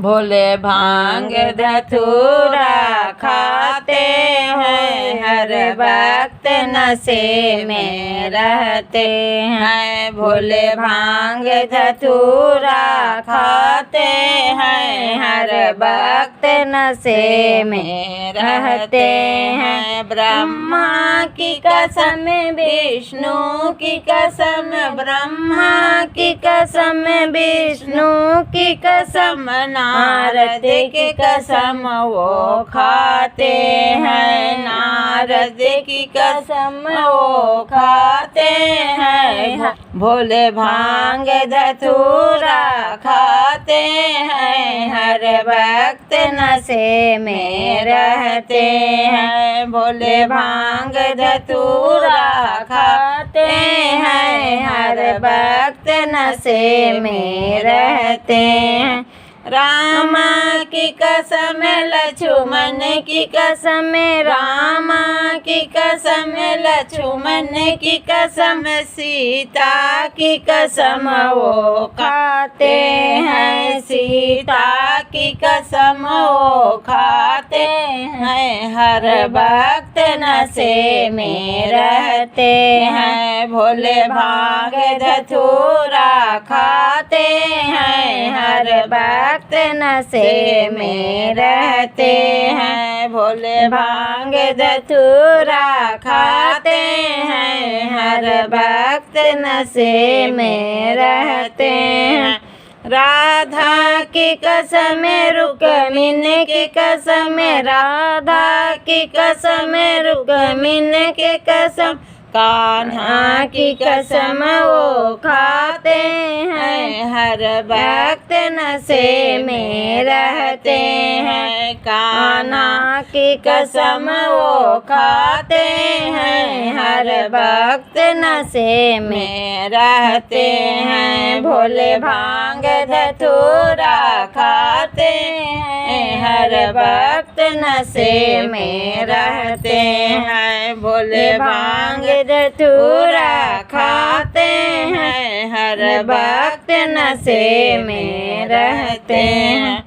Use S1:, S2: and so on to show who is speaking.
S1: भोले भांग धतूरा खाते हैं, हर वक्त नशे में रहते हैं। भोले भांग धतूरा खाते हैं, हर वक्त नशे में रहते हैं। ब्रह्मा की कसम, विष्णु की कसम, ब्रह्मा की कसम, विष्णु की कसम, नारद की कसम वो खाते हैं। नारद की कसम वो खाते हैं। भोले भांग धतूरा खाते हैं, हर वक्त नशे में रहते हैं। भोले भांग धतूरा खाते हैं, हर वक्त नशे में रहते हैं। राम की कसम, लक्ष्मण की कसम, राम की कसम, लक्ष्मण की कसम, सीता की कसम वो खाते हैं। सीता की कसम वो खाते हैं, हर वक्त नशे में रहते हैं। भोले भांग धतूरा खाते हैं, हर वक्त नशे में रहते हैं। भोले भांग धतूरा खाते हैं, हर वक्त नशे में रहते हैं। राधा की कसम, रुक्मिणी की कसम, राधा की कसम, रुक्मिणी की कसम, कान्हा की कसम वो खाते हैं, हर वक्त नशे में रहते हैं। कान्हा की कसम वो खाते हैं, हर वक्त नशे में रहते हैं। भोले भांग धतूरा खाते हैं, हर वक्त नशे में रहते हैं। भोले भांग धतूरा खाते हैं, हर वक्त नशे में रहते हैं।